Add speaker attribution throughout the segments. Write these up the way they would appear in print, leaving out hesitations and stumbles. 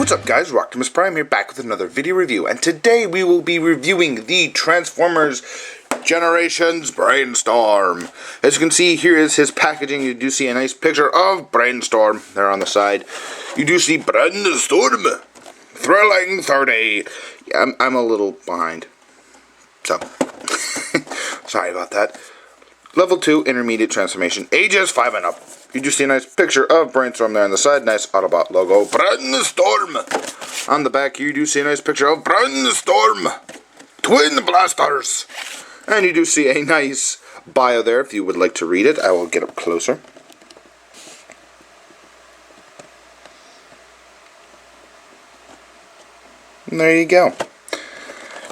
Speaker 1: What's up guys, Optimus Prime here, back with another video review, and today we will be reviewing the Transformers Generations Brainstorm. As you can see, here is his packaging. You do see a nice picture of Brainstorm there on the side. You do see Brainstorm, thrilling 30. Yeah, I'm a little behind, so sorry about that. Level 2 Intermediate Transformation, ages 5 and up. You do see a nice picture of Brainstorm there on the side. Nice Autobot logo. Brainstorm! On the back, you do see a nice picture of Brainstorm! Twin Blasters! And you do see a nice bio there if you would like to read it. I will get up closer. And there you go.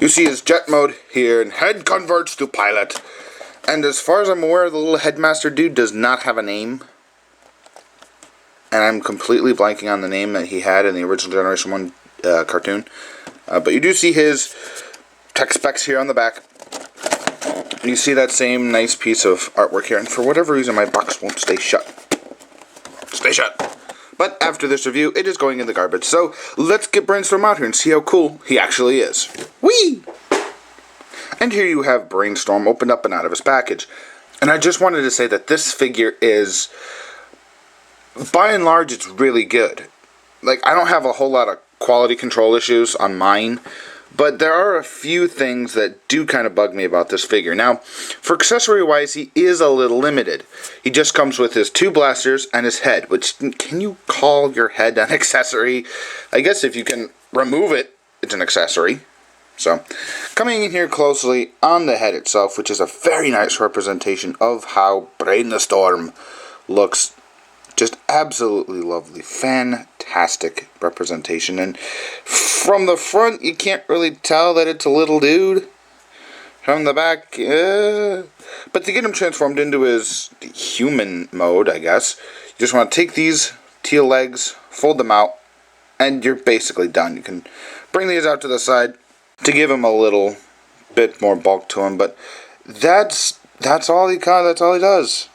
Speaker 1: You see his jet mode here, and head converts to pilot. And as far as I'm aware, the little headmaster dude does not have a name. And I'm completely blanking on the name that he had in the original Generation 1 cartoon. But you do see his tech specs here on the back. You see that same nice piece of artwork here. And for whatever reason, my box won't stay shut. Stay shut. But after this review, it is going in the garbage. So let's get Brainstorm out here and see how cool he actually is. Whee! And here you have Brainstorm opened up and out of his package. And I just wanted to say that this figure is, by and large, it's really good. Like, I don't have a whole lot of quality control issues on mine, but there are a few things that do kind of bug me about this figure. Now, for accessory-wise, he is a little limited. He just comes with his 2 blasters and his head, which, can you call your head an accessory? I guess if you can remove it, it's an accessory. So, coming in here closely on the head itself, which is a very nice representation of how Brainstorm looks. Just absolutely lovely, fantastic representation. And from the front, you can't really tell that it's a little dude. From the back, but to get him transformed into his human mode, I guess, you just want to take these teal legs, fold them out, and you're basically done. You can bring these out to the side to give him a little bit more bulk to him, but that's all he does.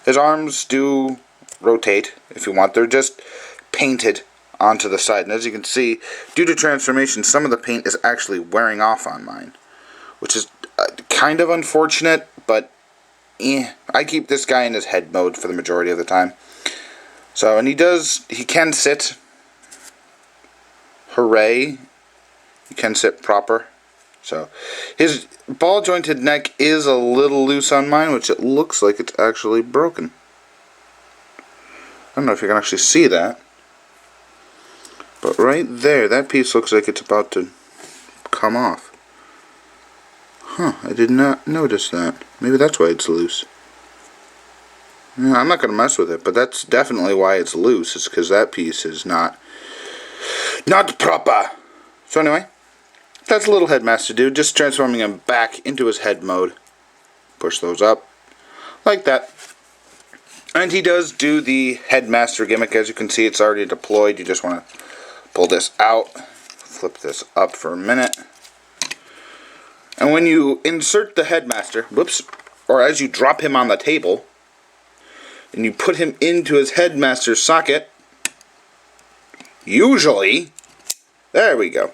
Speaker 1: His arms do rotate if you want. They're just painted onto the side, and as you can see, due to transformation, some of the paint is actually wearing off on mine, which is kind of unfortunate, but I keep this guy in his head mode for the majority of the time. So, and he can sit. Hooray. He can sit proper. So, his ball-jointed neck is a little loose on mine, which it looks like it's actually broken. I don't know if you can actually see that. But right there, that piece looks like it's about to come off. Huh, I did not notice that. Maybe that's why it's loose. Yeah, I'm not going to mess with it, but that's definitely why it's loose. It's because that piece is not proper. So anyway, that's a little headmaster dude, just transforming him back into his head mode. Push those up, like that. And he does do the headmaster gimmick. As you can see, it's already deployed. You just want to pull this out, flip this up for a minute. And when you insert the headmaster, or as you drop him on the table, and you put him into his headmaster socket, usually, there we go.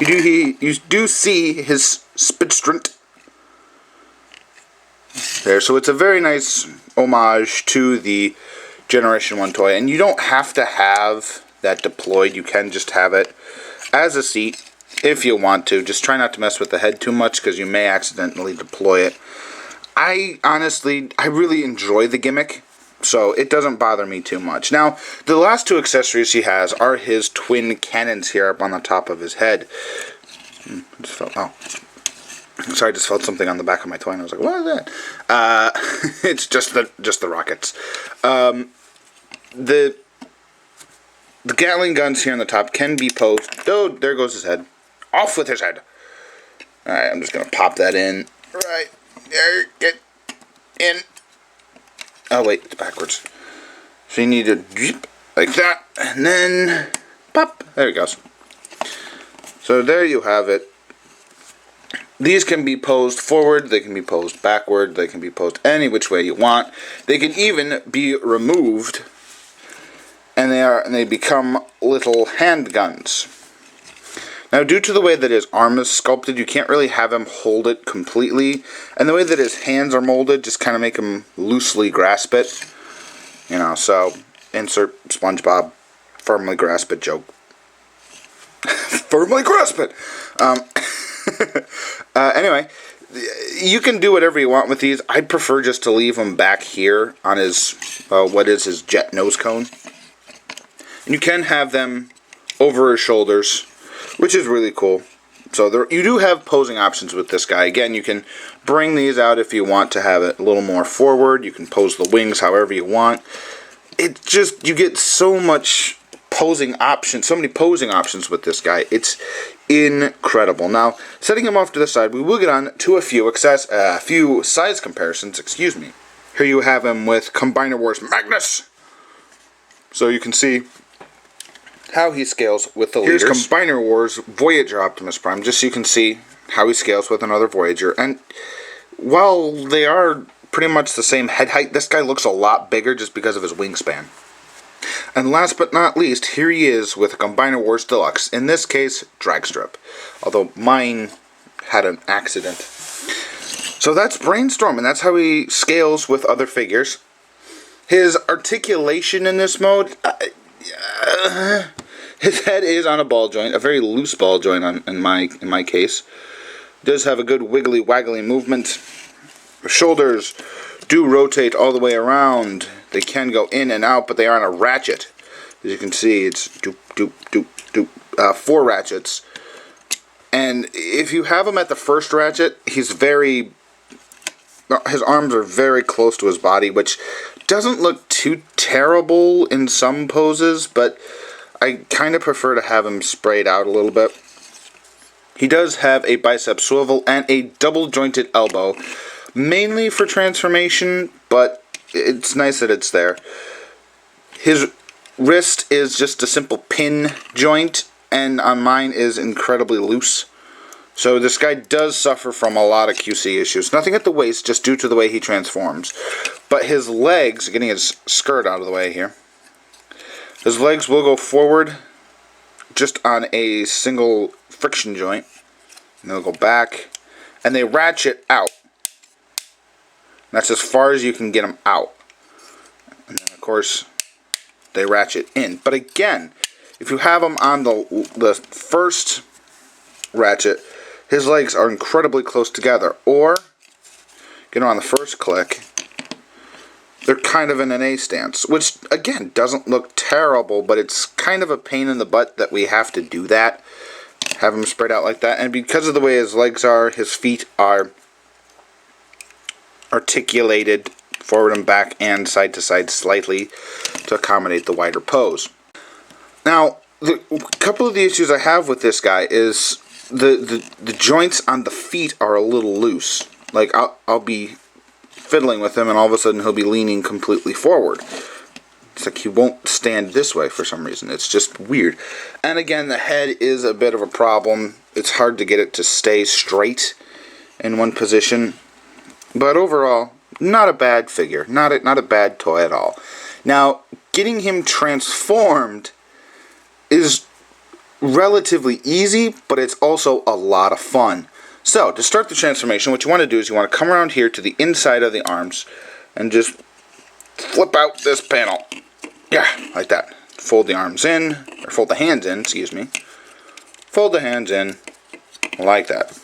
Speaker 1: You do see his spitstrant there, so it's a very nice homage to the Generation 1 toy, and you don't have to have that deployed. You can just have it as a seat if you want to. Just try not to mess with the head too much, because you may accidentally deploy it. I really enjoy the gimmick, so it doesn't bother me too much. Now, the last 2 accessories he has are his twin cannons here up on the top of his head. Sorry, I just felt something on the back of my toy, and I was like, what is that? It's just the rockets. The Gatling guns here on the top can be posed. Oh, there goes his head. Off with his head. Alright, I'm just going to pop that in. Right there, get in. Oh, wait, it's backwards. So you need to drip like that, and then pop. There it goes. So there you have it. These can be posed forward, they can be posed backward, they can be posed any which way you want. They can even be removed and and they become little handguns. Now, due to the way that his arm is sculpted, you can't really have him hold it completely, and the way that his hands are molded just kind of make him loosely grasp it. You know, so insert SpongeBob firmly grasp it joke. Firmly grasp it. Anyway, you can do whatever you want with these. I'd prefer just to leave him back here on his what is his jet nose cone, and you can have them over his shoulders, which is really cool. So you do have posing options with this guy. Again, you can bring these out if you want to have it a little more forward. You can pose the wings however you want. It just, you get so much posing options, so many posing options with this guy. It's incredible. Now, setting him off to the side, we will get on to a few size comparisons. Excuse me. Here you have him with Combiner Wars Magnus. So you can see how he scales with the leaders. Here's Combiner Wars Voyager Optimus Prime, just so you can see how he scales with another Voyager. And while they are pretty much the same head height, this guy looks a lot bigger just because of his wingspan. And last but not least, here he is with Combiner Wars Deluxe. In this case, drag strip. Although mine had an accident. So that's Brainstorm, and that's how he scales with other figures. His articulation in this mode, his head is on a ball joint, a very loose ball joint in my case. Does have a good wiggly waggly movement. The shoulders do rotate all the way around. They can go in and out, but they are on a ratchet. As you can see, it's doop doop doop doop, 4 ratchets. And if you have him at the first ratchet, his arms are very close to his body, which doesn't look too terrible in some poses, but I kind of prefer to have him sprayed out a little bit. He does have a bicep swivel and a double jointed elbow, mainly for transformation, but it's nice that it's there. His wrist is just a simple pin joint, and on mine is incredibly loose. So this guy does suffer from a lot of QC issues. Nothing at the waist, just due to the way he transforms. But his legs, getting his skirt out of the way here, his legs will go forward just on a single friction joint. And they'll go back, and they ratchet out. That's as far as you can get them out. And then, of course, they ratchet in. But again, if you have them on the first ratchet, his legs are incredibly close together. Or, get them on the first click, they're kind of in an A stance. Which, again, doesn't look terrible, but it's kind of a pain in the butt that we have to do that. Have him spread out like that. And because of the way his legs are, his feet are articulated forward and back and side to side slightly to accommodate the wider pose. Now, a couple of the issues I have with this guy is the joints on the feet are a little loose. Like, I'll be fiddling with him and all of a sudden he'll be leaning completely forward. It's like he won't stand this way for some reason. It's just weird. And again, the head is a bit of a problem. It's hard to get it to stay straight in one position. But overall, not a bad figure. Not a bad toy at all. Now, getting him transformed is relatively easy, but it's also a lot of fun. So, to start the transformation, what you want to do is you want to come around here to the inside of the arms and just flip out this panel. Yeah, like that. Fold the arms in, or fold the hands in, excuse me. Fold the hands in, like that.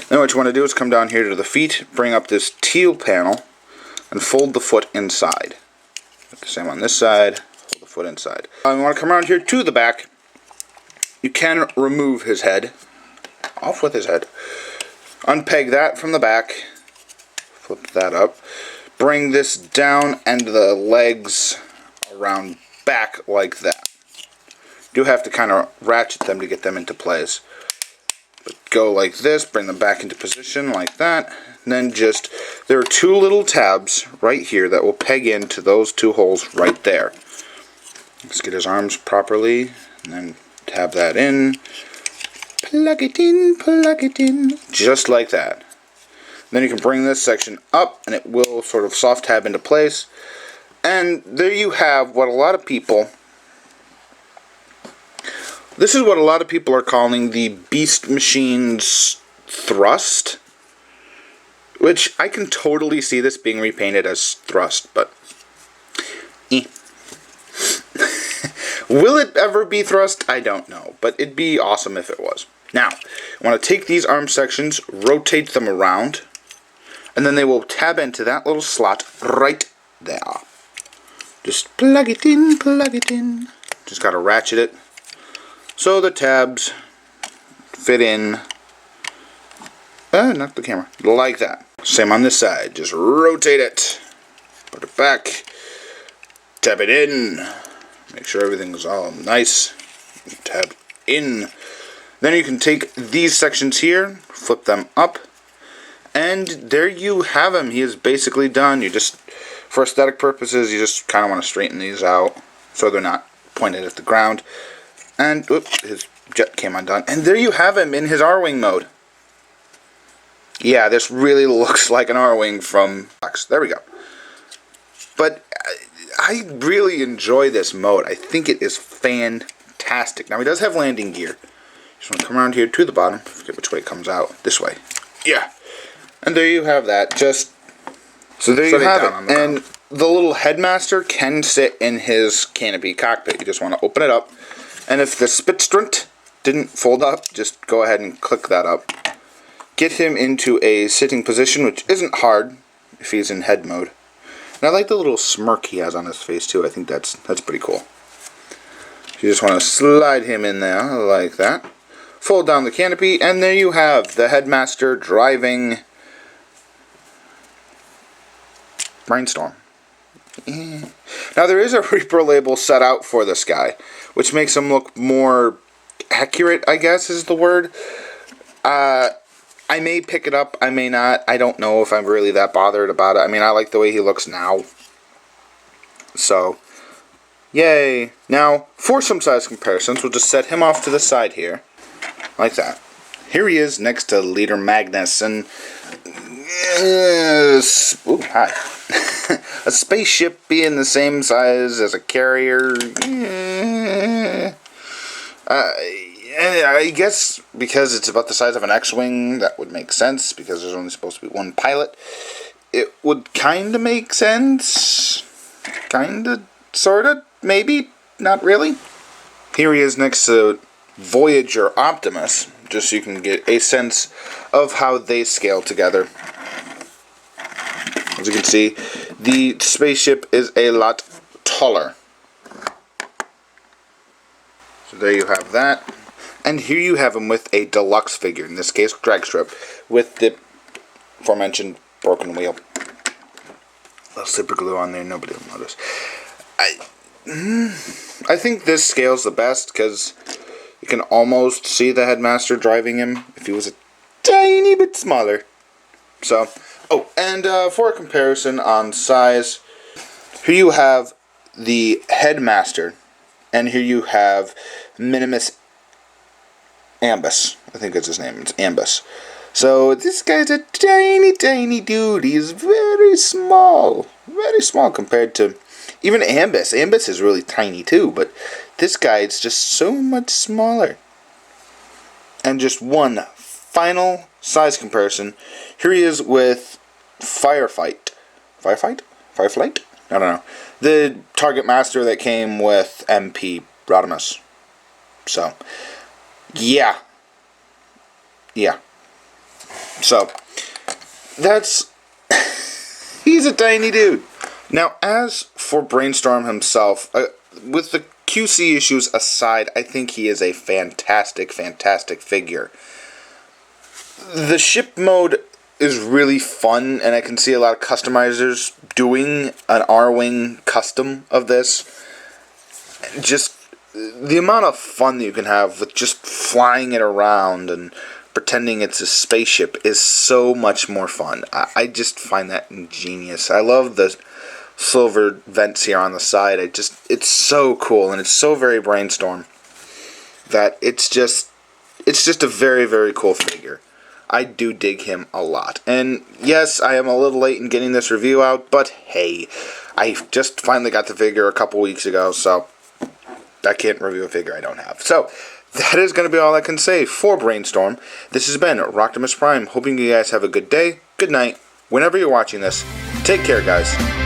Speaker 1: Then what you want to do is come down here to the feet, bring up this teal panel, and fold the foot inside. The same on this side, fold the foot inside. You want to come around here to the back. You can remove his head. Off with his head. Unpeg that from the back. Flip that up. Bring this down and the legs around back like that. You do have to kind of ratchet them to get them into place. But go like this, bring them back into position like that. And then there are 2 little tabs right here that will peg into those 2 holes right there. Let's get his arms properly, and then tab that in. Plug it in, just like that. Then you can bring this section up, and it will sort of soft tab into place. And there you have what a lot of people... This is what a lot of people are calling the Beast Machine's thrust. Which, I can totally see this being repainted as thrust, but... Will it ever be thrust? I don't know, but it'd be awesome if it was. Now, I want to take these arm sections, rotate them around, and then they will tab into that little slot right there. Just plug it in, plug it in. Just gotta ratchet it so the tabs fit in. Knock the camera. Like that. Same on this side. Just rotate it. Put it back. Tab it in. Make sure everything's all nice. Tab in. Then you can take these sections here, flip them up, and there you have him. He is basically done. You just, for aesthetic purposes, you just kind of want to straighten these out so they're not pointed at the ground. And, oops, his jet came undone. And there you have him in his R-Wing mode. Yeah, this really looks like an R-Wing from Fox. There we go. But I really enjoy this mode. I think it is fantastic. Now, he does have landing gear. Just want to come around here to the bottom. I forget which way it comes out. This way. Yeah. And there you have that. Just so there you have it. And the little headmaster can sit in his canopy cockpit. You just want to open it up. And if the Spitzstrut didn't fold up, just go ahead and click that up. Get him into a sitting position, which isn't hard if he's in head mode. And I like the little smirk he has on his face too. I think that's pretty cool. You just want to slide him in there like that. Fold down the canopy, and there you have the headmaster driving Brainstorm. Now there is a Reaper label set out for this guy, which makes him look more accurate, I guess is the word. I may pick it up, I may not. I don't know if I'm really that bothered about it. I mean, I like the way he looks now. So, yay. Now, for some size comparisons, we'll just set him off to the side here. Like that. Here he is next to Leader Magnus, and... ooh, hi. A spaceship being the same size as a carrier... I guess because it's about the size of an X-Wing, that would make sense, because there's only supposed to be one pilot. It would kind of make sense. Kind of, sort of, maybe, not really. Here he is next to Voyager Optimus, just so you can get a sense of how they scale together. As you can see, the spaceship is a lot taller. So there you have that. And here you have him with a deluxe figure, in this case, drag strip, with the aforementioned broken wheel. A little super glue on there, nobody will notice. I think this scales the best, because you can almost see the headmaster driving him if he was a tiny bit smaller. So, oh, and for a comparison on size, here you have the headmaster, and here you have Minimus Ambus. I think that's his name. It's Ambus. So this guy's a tiny, tiny dude. He's very small. Very small compared to even Ambus. Ambus is really tiny too, but this guy is just so much smaller. And just one final size comparison. Here he is with Fireflight? I don't know. The Target Master that came with MP Rodimus. So... Yeah. So, that's... he's a tiny dude. Now, as for Brainstorm himself, with the QC issues aside, I think he is a fantastic, fantastic figure. The ship mode is really fun, and I can see a lot of customizers doing an R-Wing custom of this. Just... the amount of fun that you can have with just flying it around and pretending it's a spaceship is so much more fun. I just find that ingenious. I love the silver vents here on the side. It's so cool, and it's so very Brainstorm that it's just a very, very cool figure. I do dig him a lot. And yes, I am a little late in getting this review out, but hey, I just finally got the figure a couple weeks ago, so I can't review a figure I don't have. So, that is going to be all I can say for Brainstorm. This has been Rocktimus Prime, hoping you guys have a good day, good night, whenever you're watching this. Take care, guys.